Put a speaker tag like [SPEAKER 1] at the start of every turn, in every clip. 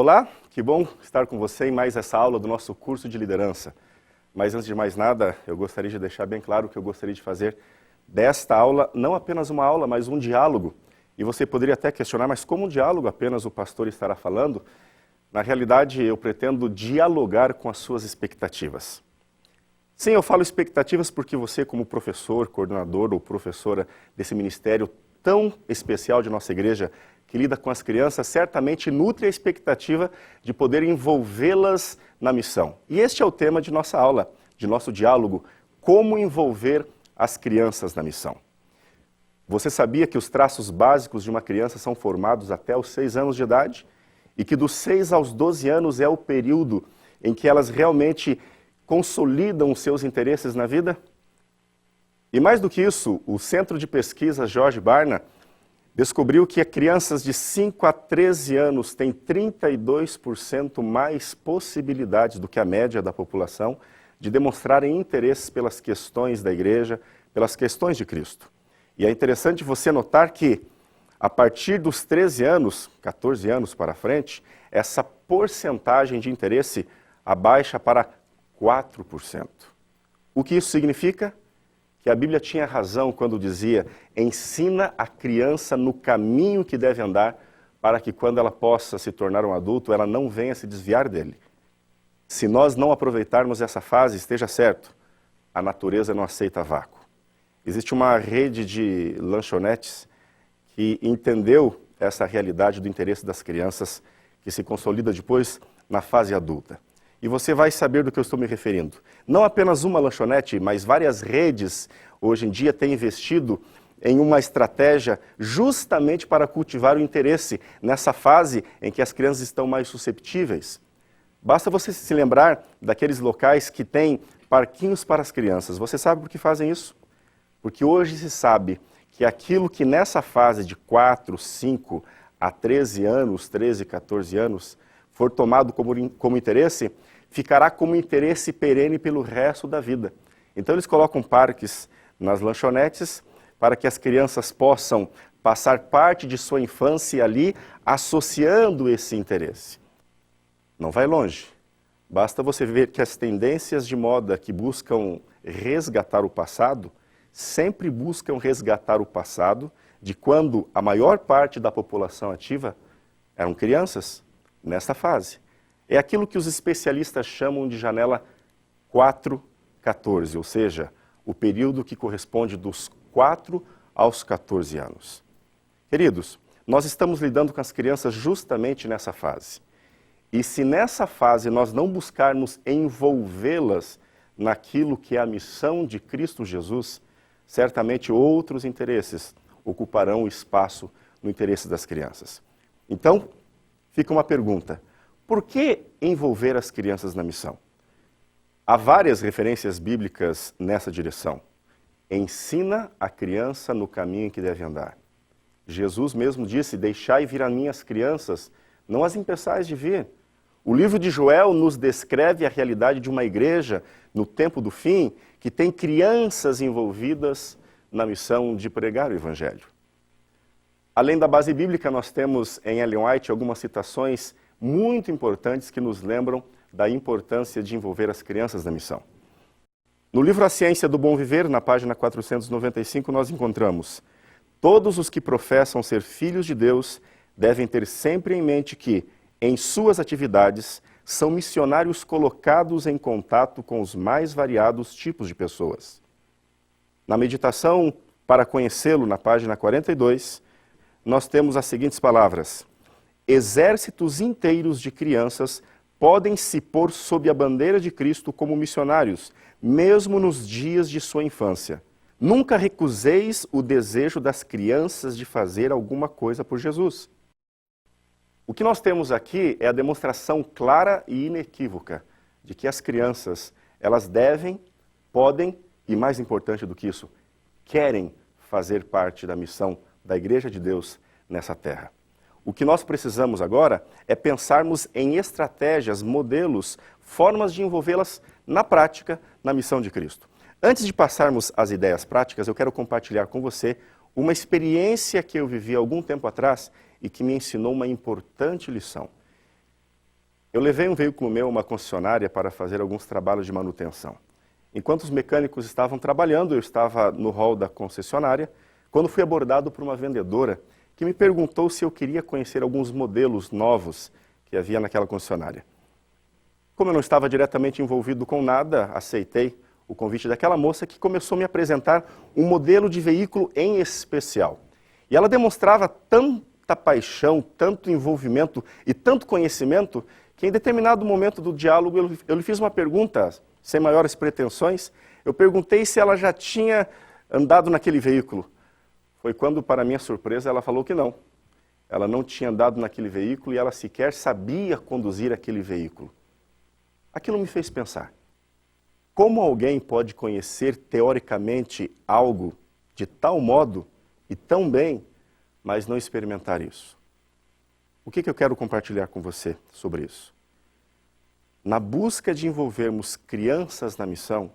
[SPEAKER 1] Olá, que bom estar com você em mais essa aula do nosso curso de liderança. Mas antes de mais nada, eu gostaria de deixar bem claro que eu gostaria de fazer desta aula não apenas uma aula, mas um diálogo. E você poderia até questionar, mas como um diálogo apenas o pastor estará falando? Na realidade, eu pretendo dialogar com as suas expectativas. Sim, eu falo expectativas porque você, como professor, coordenador ou professora desse ministério tão especial de nossa igreja, que lida com as crianças, certamente nutre a expectativa de poder envolvê-las na missão. E este é o tema de nossa aula, de nosso diálogo, como envolver as crianças na missão. Você sabia que os traços básicos de uma criança são formados até os 6 anos de idade? E que dos 6 aos 12 anos é o período em que elas realmente consolidam os seus interesses na vida? E mais do que isso, o Centro de Pesquisa George Barna descobriu que crianças de 5 a 13 anos têm 32% mais possibilidades do que a média da população de demonstrarem interesse pelas questões da igreja, pelas questões de Cristo. E é interessante você notar que, a partir dos 13 anos, 14 anos para frente, essa porcentagem de interesse abaixa para 4%. O que isso significa? Que a Bíblia tinha razão quando dizia: ensina a criança no caminho que deve andar, para que quando ela possa se tornar um adulto, ela não venha se desviar dele. Se nós não aproveitarmos essa fase, esteja certo, a natureza não aceita vácuo. Existe uma rede de lanchonetes que entendeu essa realidade do interesse das crianças, que se consolida depois na fase adulta. E você vai saber do que eu estou me referindo. Não apenas uma lanchonete, mas várias redes hoje em dia têm investido em uma estratégia justamente para cultivar o interesse nessa fase em que as crianças estão mais susceptíveis. Basta você se lembrar daqueles locais que têm parquinhos para as crianças. Você sabe por que fazem isso? Porque hoje se sabe que aquilo que nessa fase de 4, 5 a 13 anos, 13, 14 anos, for tomado como interesse, ficará como interesse perene pelo resto da vida. Então eles colocam parques nas lanchonetes para que as crianças possam passar parte de sua infância ali associando esse interesse. Não vai longe. Basta você ver que as tendências de moda que buscam resgatar o passado, sempre buscam resgatar o passado de quando a maior parte da população ativa eram crianças, nesta fase. É aquilo que os especialistas chamam de janela 4-14, ou seja, o período que corresponde dos 4 aos 14 anos. Queridos, nós estamos lidando com as crianças justamente nessa fase. E se nessa fase nós não buscarmos envolvê-las naquilo que é a missão de Cristo Jesus, certamente outros interesses ocuparão o espaço no interesse das crianças. Então, fica uma pergunta: por que envolver as crianças na missão? Há várias referências bíblicas nessa direção. Ensina a criança no caminho em que deve andar. Jesus mesmo disse: deixai vir a mim as crianças, não as impeçais de vir. O livro de Joel nos descreve a realidade de uma igreja, no tempo do fim, que tem crianças envolvidas na missão de pregar o Evangelho. Além da base bíblica, nós temos em Ellen White algumas citações muito importantes que nos lembram da importância de envolver as crianças na missão. No livro A Ciência do Bom Viver, na página 495, nós encontramos: todos os que professam ser filhos de Deus devem ter sempre em mente que, em suas atividades, são missionários colocados em contato com os mais variados tipos de pessoas. Na meditação para conhecê-lo, na página 42, nós temos as seguintes palavras: exércitos inteiros de crianças podem se pôr sob a bandeira de Cristo como missionários, mesmo nos dias de sua infância. Nunca recuseis o desejo das crianças de fazer alguma coisa por Jesus. O que nós temos aqui é a demonstração clara e inequívoca de que as crianças, elas devem, podem e, mais importante do que isso, querem fazer parte da missão da Igreja de Deus nessa terra. O que nós precisamos agora é pensarmos em estratégias, modelos, formas de envolvê-las na prática, na missão de Cristo. Antes de passarmos às ideias práticas, eu quero compartilhar com você uma experiência que eu vivi há algum tempo atrás e que me ensinou uma importante lição. Eu levei um veículo meu a uma concessionária para fazer alguns trabalhos de manutenção. Enquanto os mecânicos estavam trabalhando, eu estava no hall da concessionária, quando fui abordado por uma vendedora que me perguntou se eu queria conhecer alguns modelos novos que havia naquela concessionária. Como eu não estava diretamente envolvido com nada, aceitei o convite daquela moça que começou a me apresentar um modelo de veículo em especial. E ela demonstrava tanta paixão, tanto envolvimento e tanto conhecimento que em determinado momento do diálogo eu lhe fiz uma pergunta, sem maiores pretensões. Eu perguntei se ela já tinha andado naquele veículo. Foi quando, para minha surpresa, ela falou que não. Ela não tinha andado naquele veículo e ela sequer sabia conduzir aquele veículo. Aquilo me fez pensar. Como alguém pode conhecer teoricamente algo de tal modo e tão bem, mas não experimentar isso? O que eu quero compartilhar com você sobre isso? Na busca de envolvermos crianças na missão,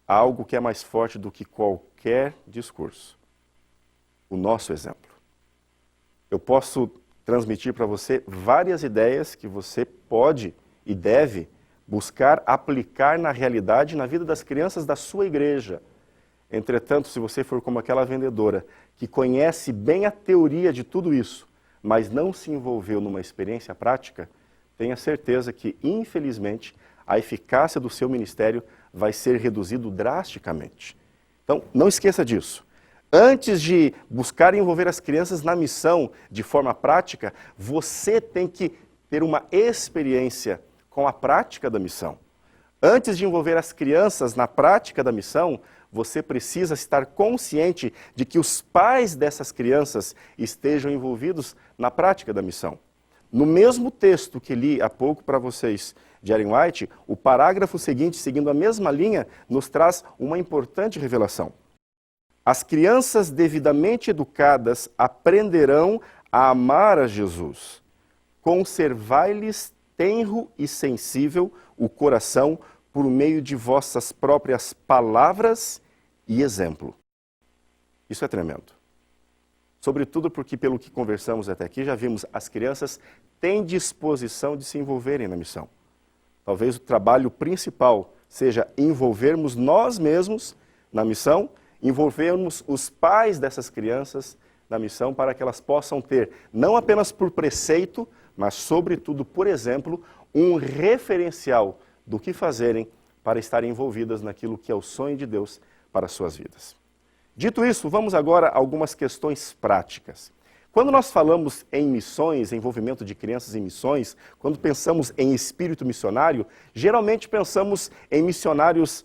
[SPEAKER 1] há algo que é mais forte do que qualquer discurso. O nosso exemplo. Eu posso transmitir para você várias ideias que você pode e deve buscar aplicar na realidade, na vida das crianças da sua igreja. Entretanto, se você for como aquela vendedora, que conhece bem a teoria de tudo isso, mas não se envolveu numa experiência prática, tenha certeza que, infelizmente, a eficácia do seu ministério vai ser reduzido drasticamente. Então, não esqueça disso. Antes de buscar envolver as crianças na missão de forma prática, você tem que ter uma experiência com a prática da missão. Antes de envolver as crianças na prática da missão, você precisa estar consciente de que os pais dessas crianças estejam envolvidos na prática da missão. No mesmo texto que li há pouco para vocês de Ellen White, o parágrafo seguinte, seguindo a mesma linha, nos traz uma importante revelação. As crianças devidamente educadas aprenderão a amar a Jesus. Conservai-lhes tenro e sensível o coração por meio de vossas próprias palavras e exemplo. Isso é tremendo. Sobretudo porque, pelo que conversamos até aqui, já vimos, as crianças têm disposição de se envolverem na missão. Talvez o trabalho principal seja envolvermos nós mesmos na missão, envolvermos os pais dessas crianças na missão para que elas possam ter, não apenas por preceito, mas sobretudo, por exemplo, um referencial do que fazerem para estarem envolvidas naquilo que é o sonho de Deus para as suas vidas. Dito isso, vamos agora a algumas questões práticas. Quando nós falamos em missões, envolvimento de crianças em missões, quando pensamos em espírito missionário, geralmente pensamos em missionários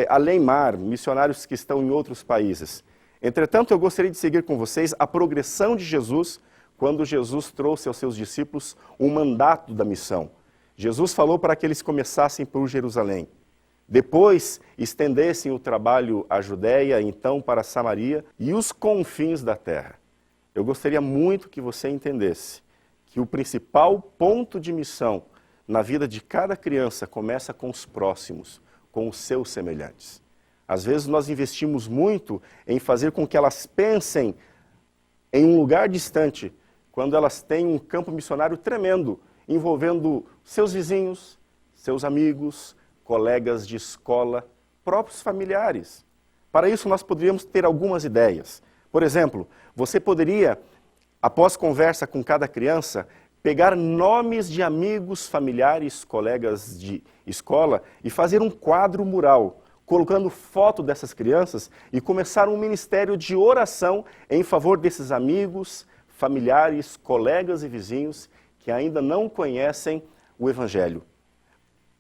[SPEAKER 1] além-mar, missionários que estão em outros países. Entretanto, eu gostaria de seguir com vocês a progressão de Jesus, quando Jesus trouxe aos seus discípulos um mandato da missão. Jesus falou para que eles começassem por Jerusalém. Depois, estendessem o trabalho à Judéia, então para Samaria e os confins da terra. Eu gostaria muito que você entendesse que o principal ponto de missão na vida de cada criança começa com os próximos, com os seus semelhantes. Às vezes nós investimos muito em fazer com que elas pensem em um lugar distante, quando elas têm um campo missionário tremendo, envolvendo seus vizinhos, seus amigos, colegas de escola, próprios familiares. Para isso nós poderíamos ter algumas ideias. Por exemplo, você poderia, após conversa com cada criança, pegar nomes de amigos, familiares, colegas de escola e fazer um quadro mural, colocando foto dessas crianças e começar um ministério de oração em favor desses amigos, familiares, colegas e vizinhos que ainda não conhecem o Evangelho.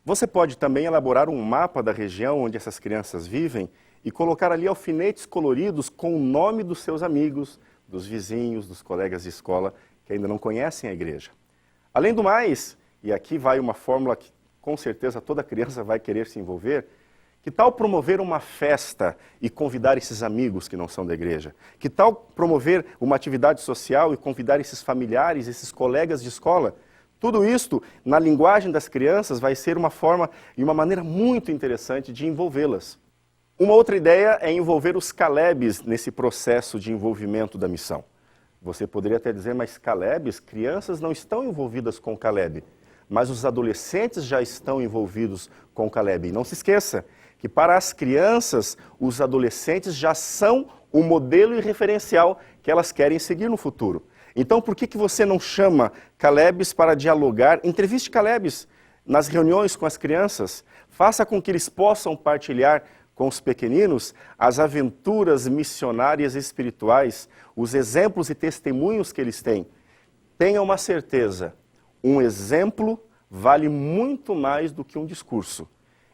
[SPEAKER 1] Você pode também elaborar um mapa da região onde essas crianças vivem e colocar ali alfinetes coloridos com o nome dos seus amigos, dos vizinhos, dos colegas de escola que ainda não conhecem a igreja. Além do mais, e aqui vai uma fórmula que com certeza toda criança vai querer se envolver, que tal promover uma festa e convidar esses amigos que não são da igreja? Que tal promover uma atividade social e convidar esses familiares, esses colegas de escola? Tudo isto, na linguagem das crianças, vai ser uma forma e uma maneira muito interessante de envolvê-las. Uma outra ideia é envolver os Calebes nesse processo de envolvimento da missão. Você poderia até dizer, mas Calebes, crianças não estão envolvidas com Caleb. mas os adolescentes já estão envolvidos com Caleb. E não se esqueça que para as crianças, os adolescentes já são o modelo e referencial que elas querem seguir no futuro. Então, por que você não chama Calebes para dialogar? Entreviste Calebes nas reuniões com as crianças. Faça com que eles possam partilhar com os pequeninos as aventuras missionárias e espirituais, os exemplos e testemunhos que eles têm. Tenha uma certeza, um exemplo vale muito mais do que um discurso.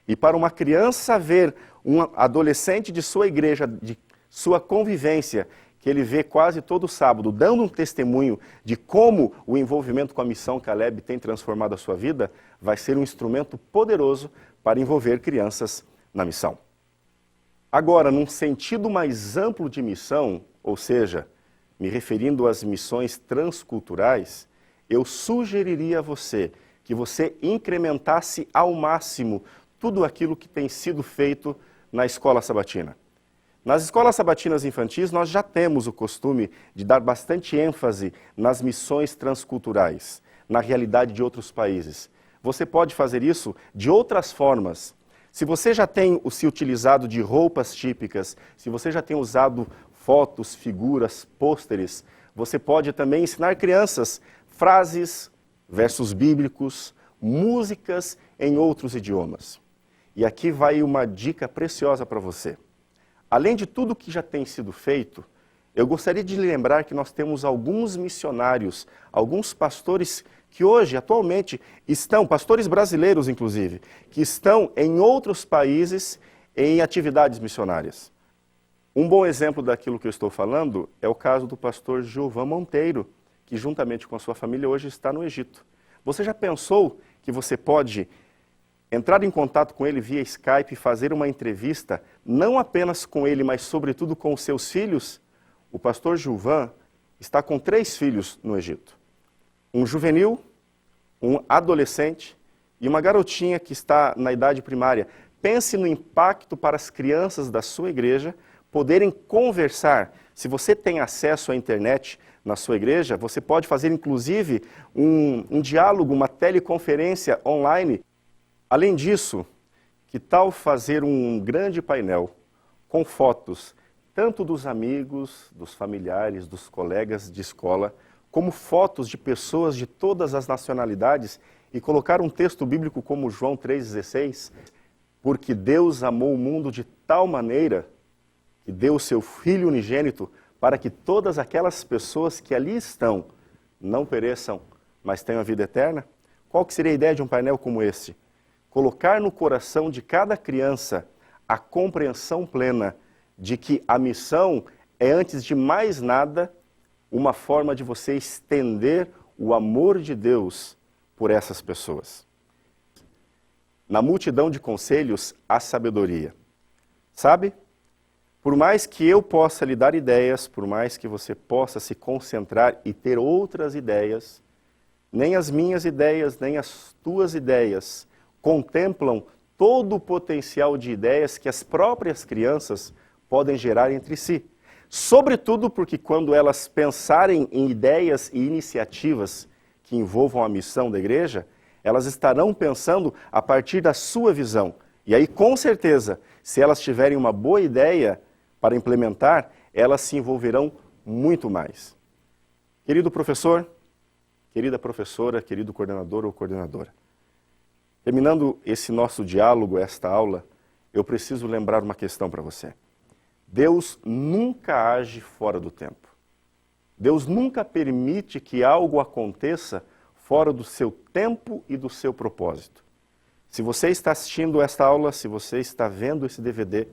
[SPEAKER 1] E para uma criança ver um adolescente de sua igreja, de sua convivência, que ele vê quase todo sábado, dando um testemunho de como o envolvimento com a missão Caleb tem transformado a sua vida, vai ser um instrumento poderoso para envolver crianças na missão. Agora, num sentido mais amplo de missão, ou seja, me referindo às missões transculturais, eu sugeriria a você que você incrementasse ao máximo tudo aquilo que tem sido feito na escola sabatina. Nas escolas sabatinas infantis, nós já temos o costume de dar bastante ênfase nas missões transculturais, na realidade de outros países. Você pode fazer isso de outras formas. Se você já tem se utilizado de roupas típicas, se você já tem usado fotos, figuras, pôsteres, você pode também ensinar crianças frases, versos bíblicos, músicas em outros idiomas. E aqui vai uma dica preciosa para você. Além de tudo que já tem sido feito, eu gostaria de lhe lembrar que nós temos alguns missionários, alguns pastores que hoje, atualmente, estão, pastores brasileiros inclusive, que estão em outros países em atividades missionárias. Um bom exemplo daquilo que eu estou falando é o caso do pastor Gilvan Monteiro, que juntamente com a sua família hoje está no Egito. Você já pensou que você pode entrar em contato com ele via Skype e fazer uma entrevista, não apenas com ele, mas sobretudo com os seus filhos? O pastor Gilvan está com 3 filhos no Egito. Um juvenil, um adolescente e uma garotinha que está na idade primária. Pense no impacto para as crianças da sua igreja poderem conversar. Se você tem acesso à internet na sua igreja, você pode fazer inclusive um diálogo, uma teleconferência online. Além disso, que tal fazer um grande painel com fotos, tanto dos amigos, dos familiares, dos colegas de escola, como fotos de pessoas de todas as nacionalidades e colocar um texto bíblico como João 3,16, porque Deus amou o mundo de tal maneira que deu o seu Filho unigênito para que todas aquelas pessoas que ali estão não pereçam, mas tenham a vida eterna? Qual que seria a ideia de um painel como este? Colocar no coração de cada criança a compreensão plena de que a missão é, antes de mais nada, uma forma de você estender o amor de Deus por essas pessoas. Na multidão de conselhos, há sabedoria. Sabe? Por mais que eu possa lhe dar ideias, por mais que você possa se concentrar e ter outras ideias, nem as minhas ideias, nem as tuas ideias contemplam todo o potencial de ideias que as próprias crianças podem gerar entre si. Sobretudo porque quando elas pensarem em ideias e iniciativas que envolvam a missão da igreja, elas estarão pensando a partir da sua visão. E aí, com certeza, se elas tiverem uma boa ideia para implementar, elas se envolverão muito mais. Querido professor, querida professora, querido coordenador ou coordenadora, terminando esse nosso diálogo, esta aula, eu preciso lembrar uma questão para você. Deus nunca age fora do tempo. Deus nunca permite que algo aconteça fora do seu tempo e do seu propósito. Se você está assistindo esta aula, se você está vendo esse DVD,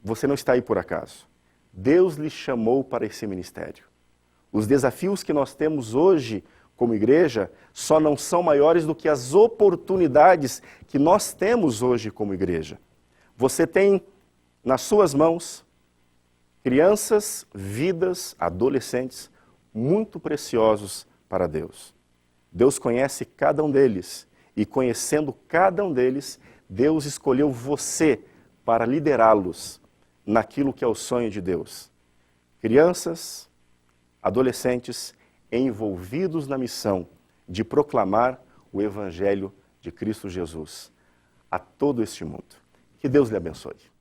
[SPEAKER 1] você não está aí por acaso. Deus lhe chamou para esse ministério. Os desafios que nós temos hoje como igreja só não são maiores do que as oportunidades que nós temos hoje como igreja. Você tem nas suas mãos crianças, vidas, adolescentes muito preciosos para Deus. Deus conhece cada um deles e, conhecendo cada um deles, Deus escolheu você para liderá-los naquilo que é o sonho de Deus. Crianças, adolescentes envolvidos na missão de proclamar o Evangelho de Cristo Jesus a todo este mundo. Que Deus lhe abençoe.